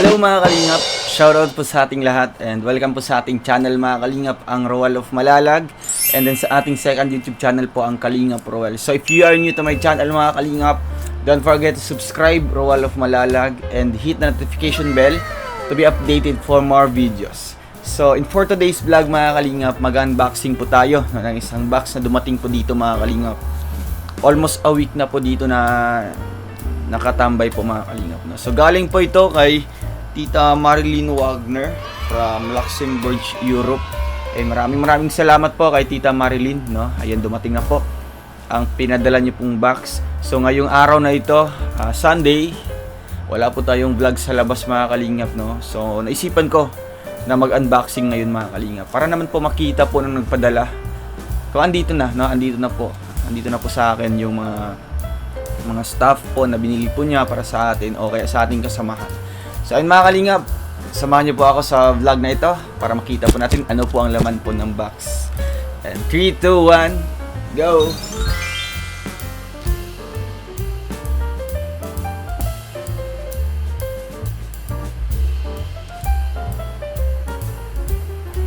Hello mga Kalingap, shoutout po sa ating lahat and welcome po sa ating channel mga Kalingap, ang Roel of Malalag, and then sa ating second YouTube channel po ang Kalingap Roel. So if you are new to my channel mga Kalingap, don't forget to subscribe Roel of Malalag and hit the notification bell to be updated for more videos. So for today's vlog mga Kalingap, mag-unboxing po tayo ng isang box na dumating po dito mga Kalingap. Almost a week na po dito na nakatambay po mga Kalingap. So galing po ito kay Tita Marilyn Wagner from Luxembourg, Europe. Maraming salamat po kay Tita Marilyn, no? Ayan, dumating na po ang pinadala niyo pong box. So ngayong araw na ito, Sunday, wala po tayong vlog sa labas mga Kalingap, no? So naisipan ko na mag-unboxing ngayon mga Kalingap para naman po makita po ng nagpadala. Kung andito na, no? Andito na po sa akin yung mga stuff po na binili po niya para sa atin o kaya sa ating kasamahan. So ayun mga Kalingap, samahan niyo po ako sa vlog na ito para makita po natin ano po ang laman po ng box. And 3, 2, 1, go!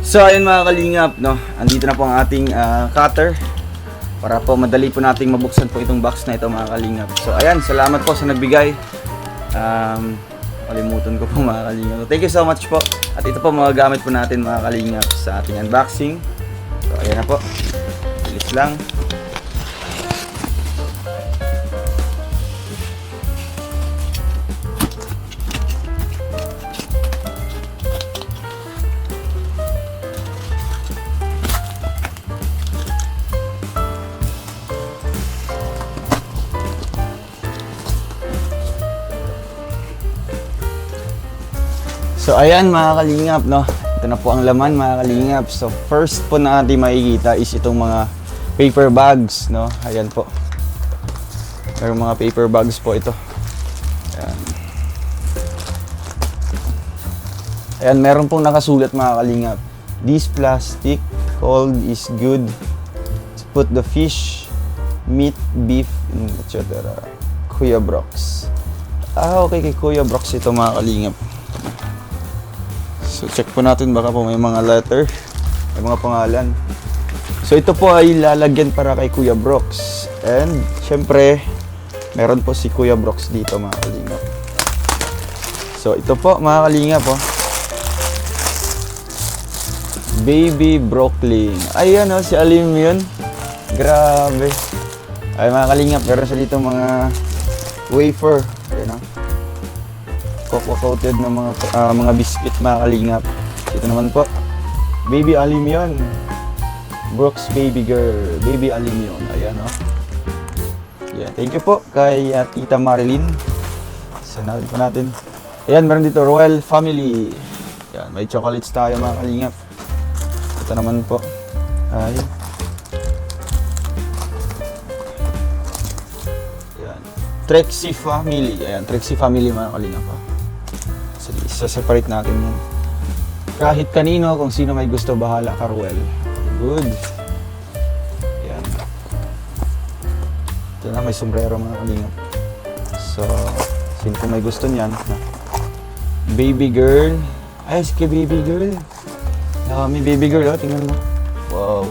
So ayun mga Kalingap, no? Andito na po ang ating cutter para po madali po nating mabuksan po itong box na ito mga Kalingap. So ayan, salamat po sa nagbigay. Kalimutan ko po mga Kalingap. So, thank you so much po. At ito po mga gamit po natin mga Kalingap sa ating unboxing. So ayan na po. Bilis lang. So ayan mga Kalingap, no? Ito na po ang laman mga Kalingap. So first po na natin makikita is itong mga paper bags, no? Ayan po. Merong mga paper bags po ito. Ayan. Ayan, meron pong nakasulat mga Kalingap. This plastic cold is good to put the fish, meat, beef, etc. Kuya Brox. Okay, kay Kuya Brox ito mga Kalingap. So check po natin, baka po may mga letter, may mga pangalan. So ito po ay lalagyan para kay Kuya Brox. And syempre, meron po si Kuya Brox dito mga Kalingap. So ito po mga Kalingap, oh. Baby Brooklyn. Ayan, oh, si Alim yun. Grabe. Ay mga Kalingap, meron siya dito mga wafer. Ayan, oh. Coated ng mga biscuit mga Kalingap. Ito naman po, Baby Alimyon, Brooks Baby Girl, Baby Alimyon. Ayan, oh. Yeah, thank you po kay Tita Marilyn. Sanawin po natin. Ayan, meron dito Royal Family. Ayan, may chocolates tayo mga Kalingap. Ito naman po ay ayan, Trixie Family. Ayan, Trixie Family mga Kalingap, oh. Separate natin yan. Kahit kanino, kung sino may gusto, bahala ka, Ruel. Good. Yan. Ito na, may sombrero mga Kalingap. So, sino kung may gusto niyan. Baby girl. Ay, sige baby girl. May baby girl, oh. Tingnan mo. Wow.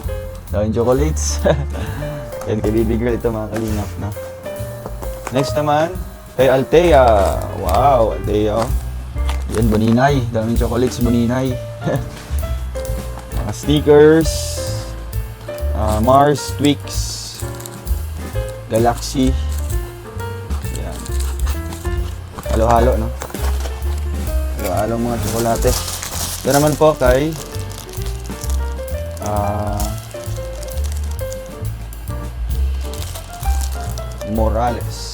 Daming chocolates. Yan, kay baby girl ito mga Kalingap, no? Next naman, kay Althea. Wow, Althea, oh. Yan, Boninay. Daming chocolates, Boninay. Mga stickers. Mars, Twix. Galaxy. Yan. Halo-halo, no? Halo-halo mga tsokolate. Yan naman po kay Morales.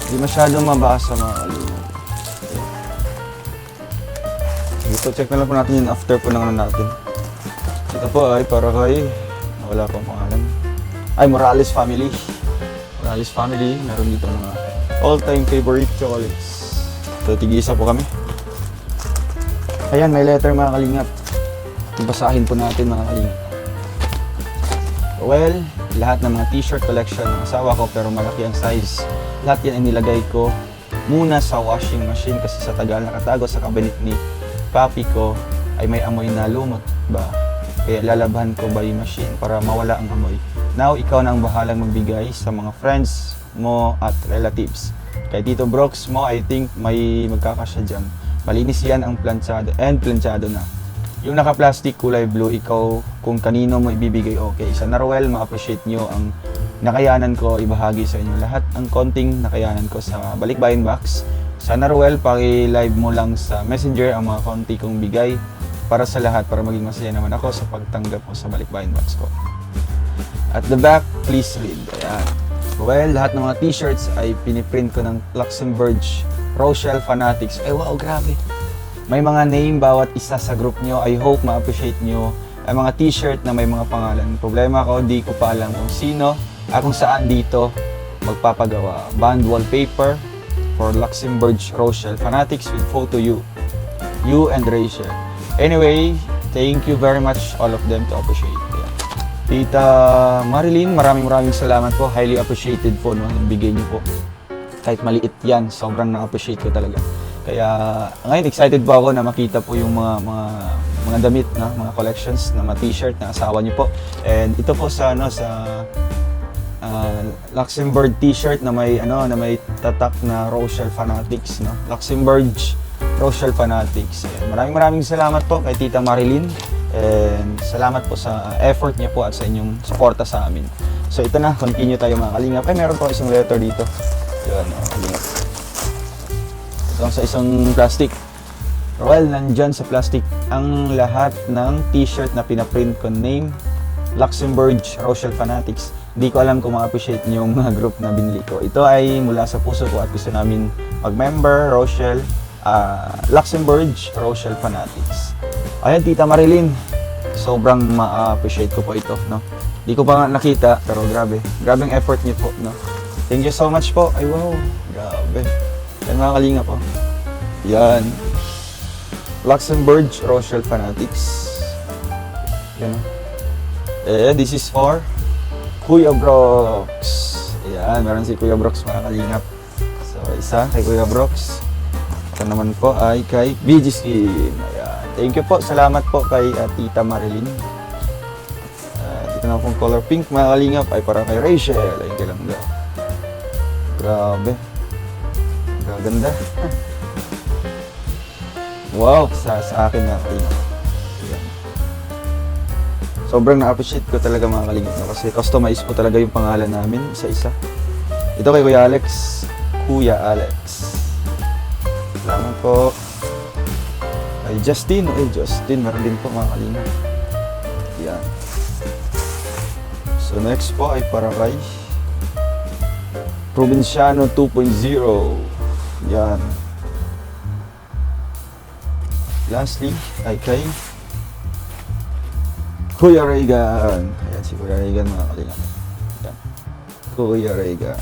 Hindi masyadong mabasa mga Kalingap. Ito, check na lang po natin yung after po ng natin. Ito po ay para kay, wala pang pangalan. Ay, Morales Family. Morales Family, meron dito mga all-time favorite chocolates. So, tig-isa po kami. Ayan, may letter mga Kalingap. Basahin po natin mga Kalingap. Well, lahat ng mga t-shirt collection ng asawa ko pero malaki ang size. Lahat yan ay nilagay ko muna sa washing machine kasi sa tagal nakatago sa cabinet ni papi ko ay may amoy na lumot ba. Kaya lalabahan ko by machine para mawala ang amoy. Now, ikaw na ang bahalang magbigay sa mga friends mo at relatives. Kay Tito Brooks mo, I think may magkakasya dyan. Malinis yan ang planchado and planchado na. Yung naka-plastic kulay blue, ikaw kung kanino mo ibibigay okay. Sa Naruel, ma-appreciate nyo ang nakayanan ko ibahagi sa inyo lahat ang konting nakayanan ko sa Balikbayan Box. Sa Naruel, paki-live mo lang sa Messenger ang mga konti kong bigay para sa lahat, para maging masaya naman ako sa pagtanggap mo sa Balikbayan Box ko. At the back, please read. Ayan. Well, lahat ng mga t-shirts ay piniprint ko ng Luxembourg Rochelle Fanatics. Eh wow, grabe. May mga name bawat isa sa group nyo. I hope ma-appreciate nyo ang mga t-shirt na may mga pangalan. Problema ko, di ko pa alam kung sino at kung saan dito magpapagawa. Band wallpaper for Luxembourg Rochelle Fanatics with photo you and Rachel. Anyway, thank you very much all of them to appreciate. Yeah. Tita Marilyn, maraming salamat po. Highly appreciated po no, yung bigay niyo po. Kahit maliit yan, sobrang na-appreciate ko talaga. Kaya ngayon excited po ako na makita po yung mga damit na mga collections na mga t-shirt na asawa niyo po. And ito po sa Luxembourg t-shirt na may tatak na Rochelle Fanatics, no. Luxembourg Rochelle Fanatics. And maraming salamat po kay Tita Marilyn. And salamat po sa effort niya po at sa inyong suporta sa amin. So ito na, continue tayo mga kalingap. Ay, meron po isang letter dito. Yan, kalingap. Ito sa isang plastic. Well, nandyan sa plastic ang lahat ng t-shirt na pinaprint ko name Luxembourg Rochelle Fanatics. Hindi ko alam kung ma-appreciate niyo yung mga group na binili ko. Ito ay mula sa puso ko at gusto namin mag-member Rochelle Luxembourg Rochelle Fanatics. Ayan, Tita Marilyn. Sobrang ma-appreciate ko po ito, no? Hindi ko pa nga nakita, pero grabe. Grabeng effort niyo po, no? Thank you so much po. Ay, wow. Grabe. Yan mga kalinga po. Yan. Luxembourg Rochelle Fanatics. Yan, no? And this is for Kuya Brooks. Ayan, meron si Kuya Brooks mga kalingap. So, isa kay Kuya Brooks. Ito naman po ay kay BG Skin. Ayan. Thank you po. Salamat po kay Tita Marilyn. Dito na pong color pink mga kalingap ay para kay Rachel. Ayun kay lang daw. Grabe. Gaganda. Wow, sa akin mga kalingap. Ayan. Sobrang na-appreciate ko talaga mga kalingap kasi customize po talaga yung pangalan namin isa-isa. Ito kay Kuya Alex. Kuya Alex. Salamat po. Kay Justin. Justin, meron din po mga kalingap. Yan. So next po ay para kay Provinciano 2.0. Yan. Lastly ay kay Kuya Reagan. Ayan si Kuya Reagan mga kalingap. Yan. Kuya Reagan.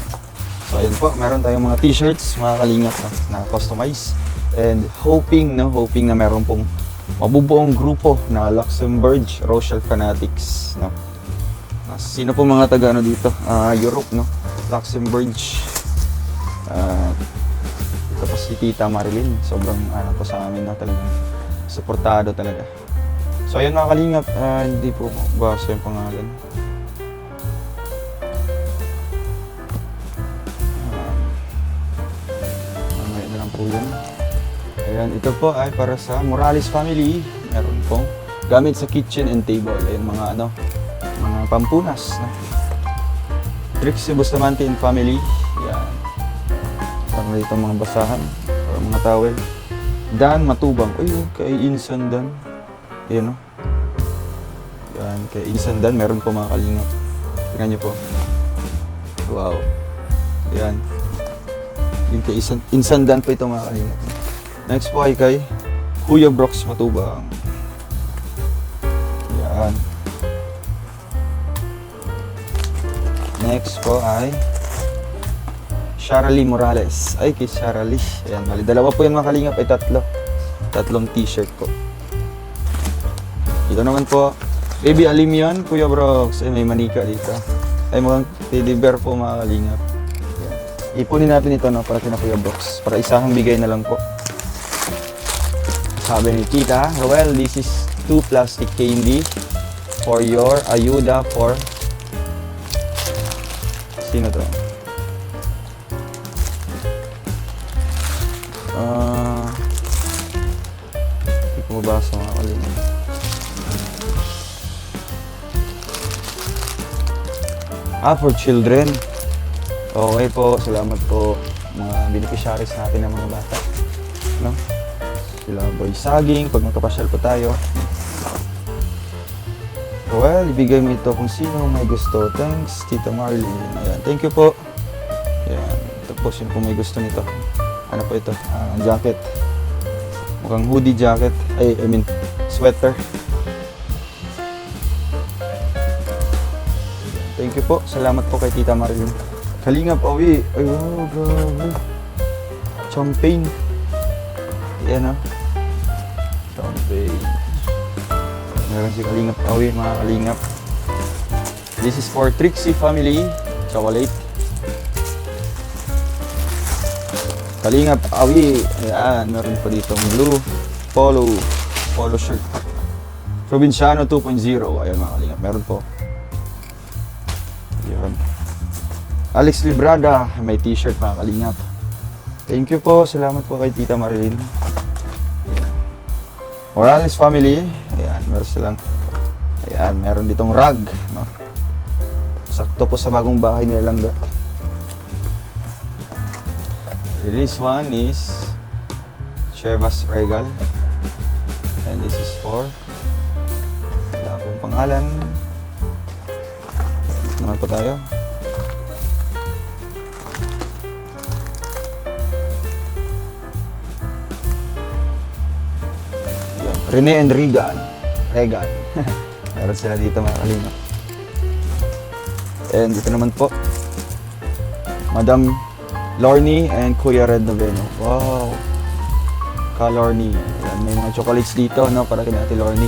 So ayun po, meron tayong mga t-shirts mga kalingap na customize. And hoping na meron pong mabubuong grupo na Luxembourg Rochelle Fanatics, no? Sino po mga taga dito? Europe, no? Luxembourg. Ito po si Tita Marilyn. Sobrang po sa amin na talagang suportado talaga. So ayun mga kalingap, hindi po basa yung pangalan. Mamaya na lang po yun. Ayan, ito po ay para sa Morales family. Meron pong gamit sa kitchen and table. Ayan, mga pampunas. No? Trixie Bustamante and family. Ayan. Parang dito mga basahan. Para mga towel. Dan Matubang. Uy, kay Insan Dan. Ayan, no? Ayan, kay Insan Dan. Meron po mga kalingap. Tingnan nyo po. Wow. Ayan. Yung kay Insan Dan po ito mga kalingap. Next po ay kay Kuya Brooks Matubang. Yan. Next po ay Sharalee Morales. Ay, kay Sharalee. Ayan, mali. Dalawa po yan mga kalingap. Ay, tatlong t-shirt po. Ito naman po Baby alim yan, Kuya Brox. Ay, may manika dito. Ay, mukhang teddy bear po mga kalingap. Yan. Ipunin natin ito, no, para kina Kuya Brox. Para isahang bigay na lang po. Sabi ni Tita, well, this is 2 plastic candy for your ayuda for... Sino to? Hindi ko mabasa mga kalingap. For children. Okay po, salamat po mga beneficiaries natin ng mga bata. No? Sila Boy Saging, pag magkapasyal po tayo. Well, ibigay mo ito kung sino may gusto. Thanks, Tita Marlene. Ayan, thank you po. Ayan, ito po sino po may gusto nito. Ano po ito? Jacket. Mukhang hoodie jacket. I mean, sweater. Thank you po. Salamat po kay Tita Marlene. Kalingap awi. Ay, wow, grabe. Champagne. Yan, ah. Champagne. Meron si Kalingap awi, mga kalingap. This is for Trixie family. Chocolate. Kalingap awi. Ayan, meron po dito blue polo shirt. Provinciano 2.0. Ayan, mga kalingap. Meron po. Yun. Alex Librada, may t-shirt mga kalingap. Thank you po, salamat po kay Tita Marilyn. Morales family, ayan, meron silang, ayan, meron ditong rug, no? Sakto po sa bagong bahay nila lang. This one is Chevas Regal, and this is for, wala pong pangalan. Naman po tayo. Yan. Rene and Regan. Meron sila dito mga kalingap. And dito naman po, Madam Lorny and Kuya Red Noveno. Wow! Ka Lorny. Yan, may mga chocolates dito, no, para kina Ate Lorny.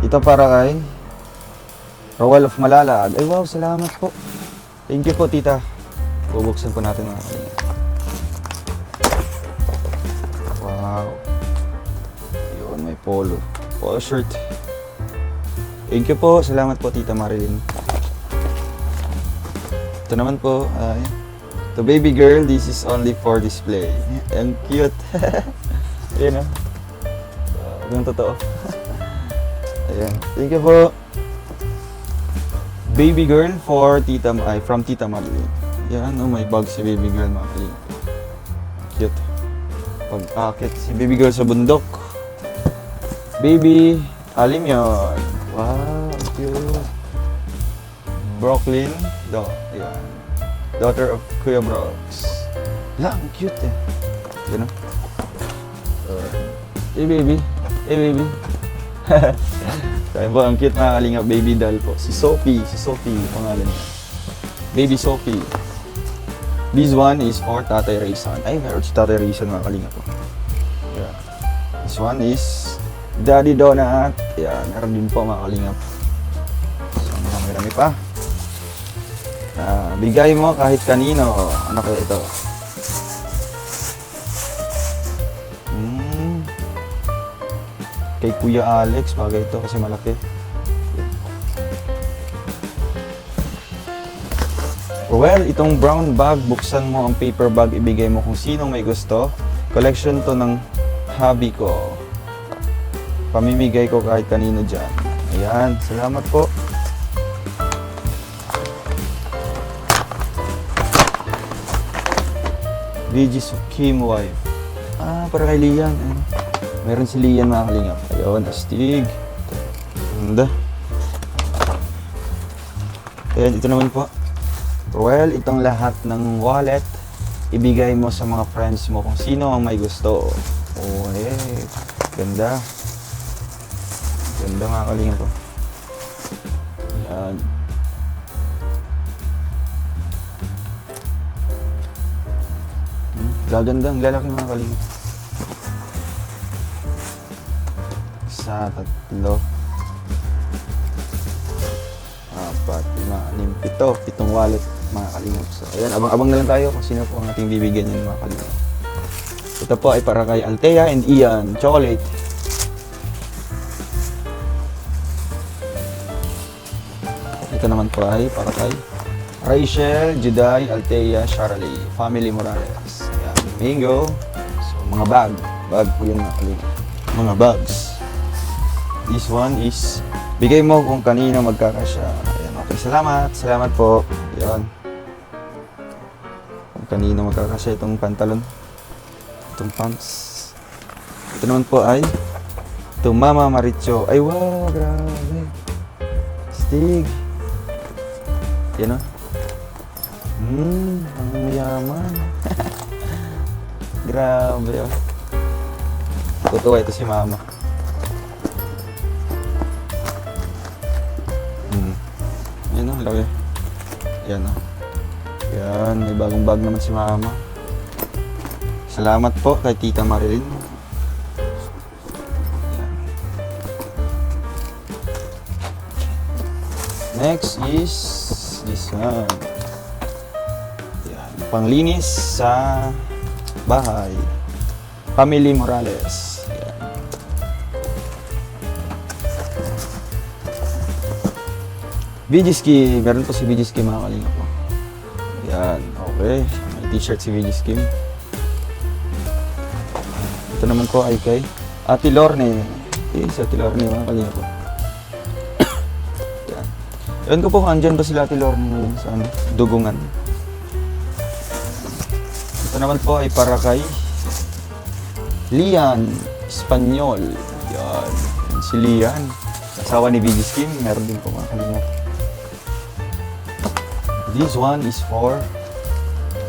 Ito para kay Rowell of Malalag. Ay wow, salamat po. Thank you po, Tita. Bubuksan po natin mga kalingap. Wow. Yun, may polo shirt. Thank you po. Salamat po, Tita Marilyn. Ito naman po, to baby girl, this is only for display. Ang cute. Ayan, yung totoo. Ayan. Thank you po. Baby girl for from Tita Marilyn. Yan, may bag si baby girl mga kalingap. Cute. Pag-akit si baby girl sa bundok. Baby, alim yun. Wow, cute. Brooklyn, yan. Daughter of Kuya Brox. Lang, cute eh. Yan o. Hey baby. Hey baby. Kaya po, ang cute mga kalingap, baby doll po. Si Sophie, pangalan niya. Baby Sophie. This one is for Tatay Rayson. Ay, meron si Tatay Rayson mga kalingap po. Yeah. This one is Daddy Donut. Yeah, meron din po mga kalingap. So, marami pa. Bigay mo kahit kanino. Ano kaya ito? Kay Kuya Alex, bagay ito kasi malaki. Well, itong brown bag, buksan mo ang paper bag, ibigay mo kung sinong may gusto. Collection to ng hobby ko. Pamimigay ko kahit kanino dyan. Ayan, salamat po. VG Kim wife. Para kay Lian. Meron si Lian mga kalingap. Ayun, astig. Ganda. Ayan, ito naman po. Well, itong lahat ng wallet, ibigay mo sa mga friends mo kung sino ang may gusto. Oh, hey. Ganda. Ganda mga kalingap po. Ayan. Gaganda, ang lalaki mga kalingap. isa, tatlo, apat, lima, anim, pitong wallet mga kalingap. So ayan, abang-abang na lang tayo kung sino po ang ating bibigyan yan mga kalingap. Ito po ay para kay Althea and Ian, chocolate. Ito naman po ay para kay Rachel, Juday, Althea, Charlie, Family Morales. Ayan, mango. So mga bag po yun mga kalingap. Mga bags. This one is bigay mo kung kanino magkakasya. Ayan, okay, salamat po. Ayan, kung kanino magkakasya itong pantalon, itong pants. Ito naman po ay itong Mama Maricho. Ay wow, grabe, stig. Yan o. Ang mayaman. Grabe o. Tutuwa ito si Mama. Yan o, laki. Yan o. Yan, may bagong bag naman si Mama. Salamat po kay Tita Marilyn. Yan. Next is this one. Yan, panglinis sa bahay. Family Morales. Yan. VGSKIM. Meron po si VGSKIM mga kalingap po. Yan, okay. May t-shirt si VGSKIM. Ito naman po ay kay Ate Lorne. Okay, si Ate Lorne mga kalingap po. Yan. Ewan ko po kung andyan ba sila Ate Lorne ngayon sa dugungan. Ito naman po ay para kay Lian Espanyol. Yan. Si Lian. Asawa ni VGSKIM. Meron din po mga kalingap. This one is for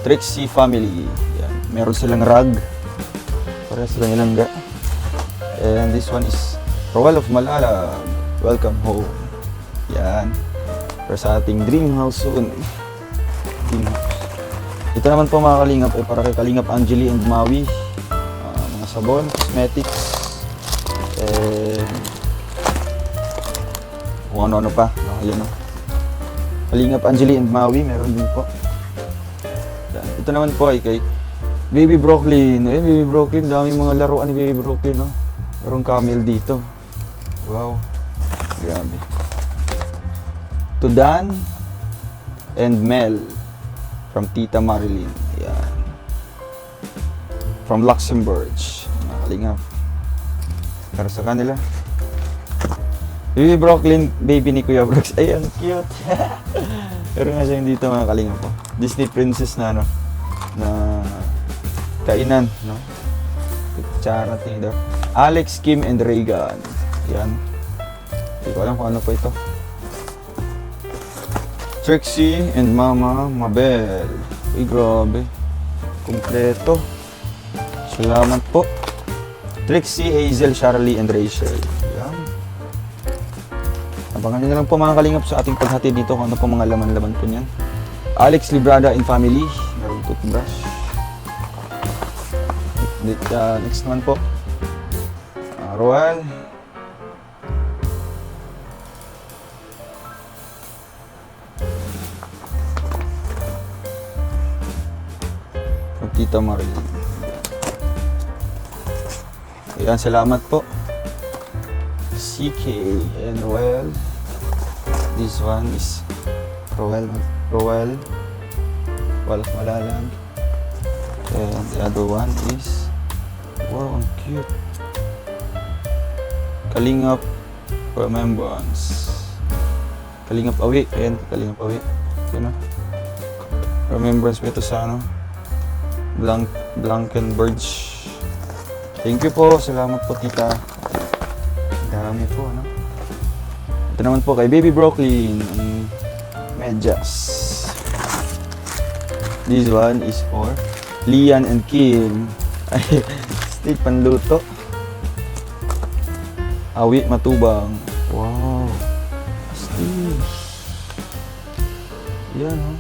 Trixie family. Yan. Meron silang rug. Para silang ilangga. And this one is Royal of Malala. Welcome home. Yan. Para sa ating dream house soon. Dream house. Ito naman po mga kalingap ay para kay Kalingap Angeli and Maui. Mga sabon, cosmetics. And kung ano-ano pa. Ayan o. Kalingap Angeli and Maui, meron din po. Ito naman po ay kay Baby Brooklyn. Eh, Baby Brooklyn, daming mga laruan ni Baby Brooklyn, no? Merong camel dito. Wow. Grabe. To Dan and Mel from Tita Marilyn. Ayan. From Luxembourg. Mga kalingap. Para sa kanila. Baby Brooklyn, baby ni Kuya Brooks. Ay, ang cute. Pero nga siya dito mga kalingap po. Disney princess na ano, na kainan, no? Charity daw. Alex, Kim, and Reagan. Yan. Hindi ko alam kung ano po ito. Trixie and Mama Mabel. Ay, grabe. Kompleto. Salamat po. Trixie, Hazel, Charlie, and Rachel. Yan. Abangan nyo na lang po mga kalingap sa ating paghatid dito kung ano po mga laman-laman po niyan. Alex Librada and family. Merong toothbrush. Next naman po. Roel. From Tita Marilyn. Ayan, salamat po. CK and Roel. This one is Roel of Malalag. And the other one is, wow, ang cute. Kalingap Remembrance. Kalingap Awi. Ayan, Kalingap Awi. Yun o. Remembrance pa ito sa ano, Blankenberg. Thank you po. Salamat po, tita. Dami po, ano. Ito naman po kay Baby Brooklyn. Ang medyas. This one is for Lian and Kim. Ay, steak panluto. Awi matubang. Wow. Steak. Yan, oh.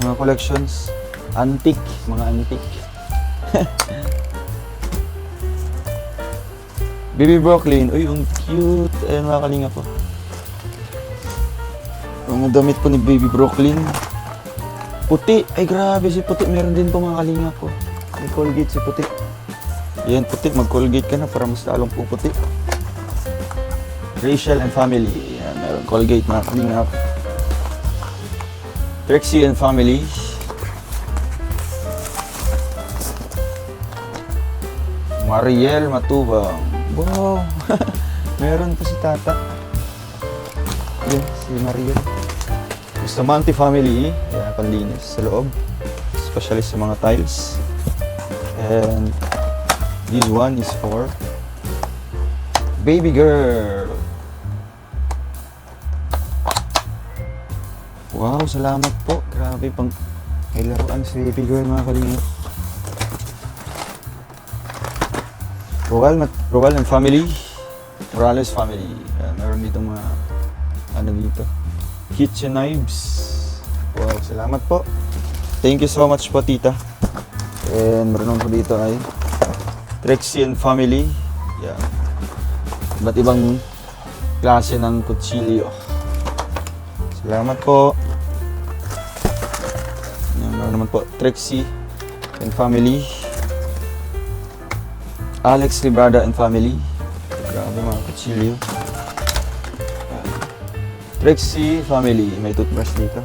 Mga collections. Antique. Mga antique. Baby Brooklyn. Uy, ang cute. Ayan mga kalingap po. Mga damit po ni Baby Brooklyn. Puti. Ay grabe si Puti. Meron din po mga kalingap po. May Colgate si Puti. Yan Puti. Mag-Colgate ka na para mas lalong po puti. Rachel and family. Yan. Meron Colgate mga kalingap. Trixie and family. Mariel Matubang. Wow! Meron pa si Tata. Yan, si Mariel. Bustamante family. Yan, panlinis sa loob. Specialist sa mga tiles. And this one is for baby girl. Wow, salamat po. Grabe pang may laruan si baby girl mga kalingap. Roel and family. Morales family. Meron dito mga ano dito. Kitchen knives. Wow, salamat po. Thank you so much po, tita. And meron po dito ay Trixie and family. Yan. Iba't ibang klase ng kutsilyo. Salamat po. Yan, meron naman po Trixie and family. Alex Librada and family. Grabe mga kutsilyo. Trixie family. May toothbrush dito.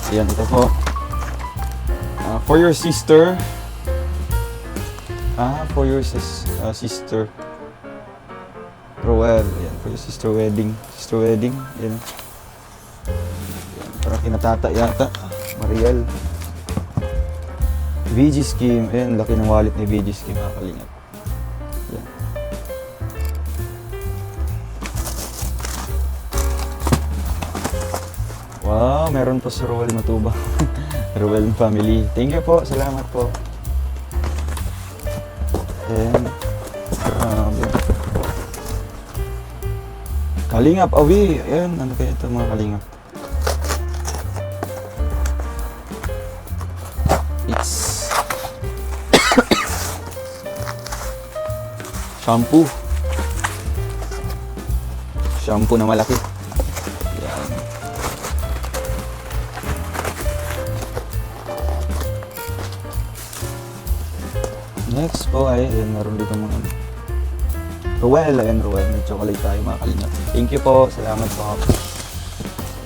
Yan, ito po. For your sister. For your sister. Roel. Yan, for your sister wedding. Sister wedding. Yan. Yan, para kinatata yata. Mariel. VG Scheme. Ayan, laki ng wallet ni VG Scheme mga kalingap. Ayan. Wow, meron pa si Roel Matuba. Roel family. Thank you po. Salamat po. Ayan. Grabe. Kalingap awi. Ayan, ano kaya ito mga kalingap? Shampoo. Shampoo na malaki. Yan. Next po ay, meron dito mga Roel. Ayan, Roel. May chocolate tayo mga kalingap. Thank you po. Salamat po.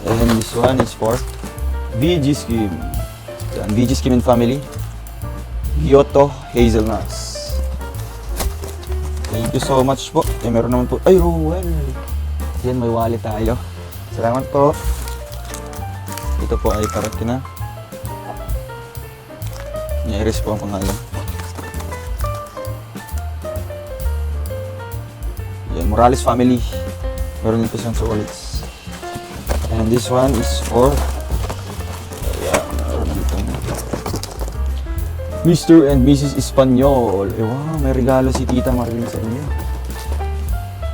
And this one is for VG Scheme. Yan, VG Scheme and family. Kyoto Hazelnuts. Thank you so much po. Meron naman po. Ay, Roel. Yan, may wallet tayo. Salamat po. Ito po ay para kina. Nairis po ang pangalan. Yan, Morales family. Meron din po siyang chocolates. And this one is for Mr. and Mrs. Espanyol. Wow, may regalo si Tita Marilyn sa inyo.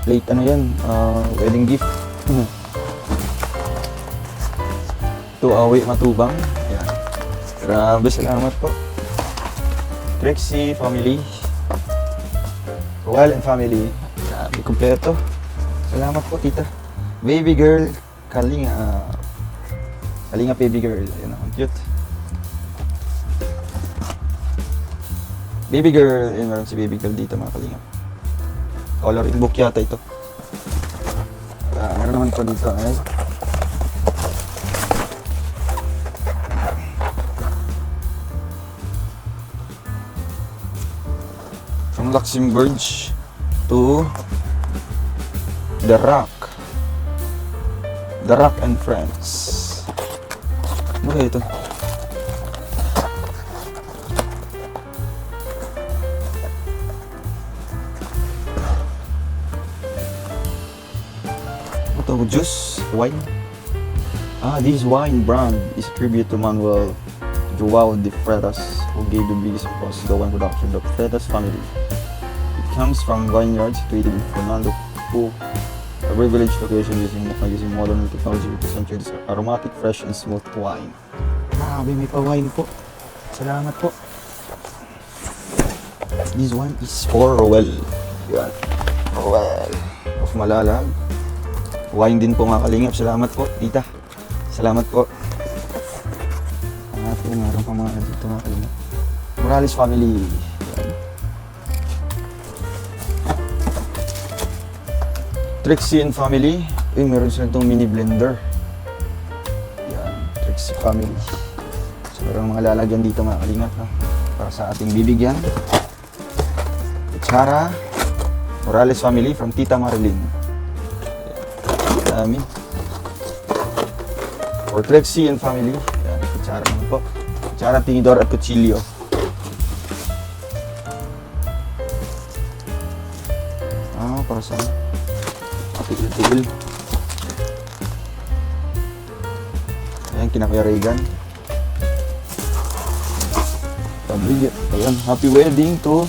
Late ano yan, wedding gift. To Awi Matubang. Yan. Grabe, salamat po. Trixie family. Roel and family. Grabe, kompleto. Salamat po, Tita. Baby girl, Kalinga. Kalinga baby girl. Ayan, ang cute. Baby girl, yun meron si baby girl dito mga kalingap. Coloring book yata ito. Meron naman po dito ay from Luxembourg to The Rock. The Rock and Friends. Ano kaya ito? Juice, wine. This wine brand is a tribute to Manuel Joao de Freitas, who gave the biggest cost to the wine production of the Freitas family. It comes from vineyards situated in Fernando Po, a privileged location using modern technology to enhance aromatic, fresh, and smooth wine. Grabe, may pa-wine po. Salamat po. This one is for Roel. Yan. Roel of Malalag. Wine din po mga kalingap. Salamat po, tita. Salamat po. At meron pa mga dito mga kalingap. Morales family. Yan. Trixie and family. Uy, meron sila itong mini blender. Yan. Trixie family. So, meron mga lalagyan dito mga kalingap. No? Para sa ating bibigyan. Kutsara. Morales family from Tita Marilyn. Dami. For Trixie and family. Yan. Kutsara naman po. Kutsara, tinidor at kutsilyo. Para sa tigil-tigil. Ayan, kinakuya Reagan. Ayan, happy wedding to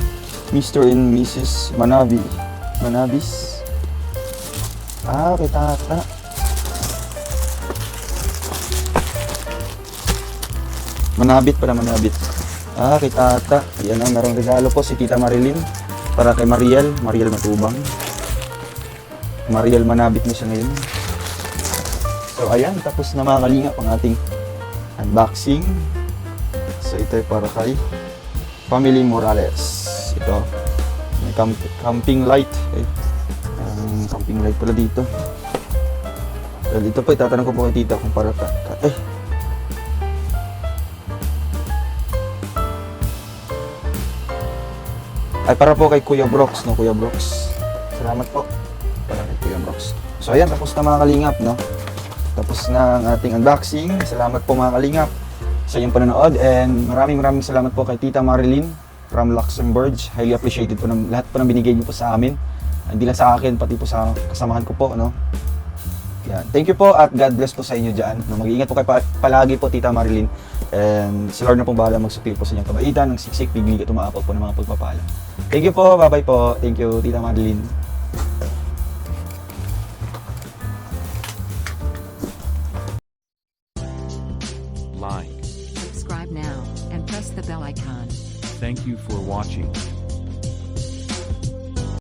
Mr. and Mrs. Manabi. Manabis. Kay tata. Manabit pala, manabit. Kay tata. Ayan, merong regalo po si Tita Marilyn. Para kay Mariel Matubang. Mariel Manabit na siya ngayon. So ayan, tapos na mga kalingap ang ating unboxing. So ito ay para kay Family Morales. Ito, may camping light. Camping light pala dito. Well, dito po, itatanong ko po kay tita kung para para po kay Kuya Brox, no? Kuya Brox. Salamat po. Para kay Kuya Brox. So ayan, tapos na mga kalingap, no? Tapos na ang ating unboxing. Salamat po mga kalingap sa inyong panonood, and maraming salamat po kay Tita Marilyn from Luxembourg. Highly appreciated po ng lahat po ng binigay niyo po sa amin. Hindi lang sa akin, pati po sa kasamahan ko po, no? Yan. Thank you po at God bless po sa inyo dyan. No, mag-iingat po kayo palagi po, Tita Marilyn. And si Lord na pong bahala magsukli po sa inyong kabaitan, ng siksik, piglig at umaapot po ng mga pagpapala. Thank you po, bye-bye po. Thank you, Tita Marilyn. Like. Subscribe now and press the bell icon. Thank you for watching.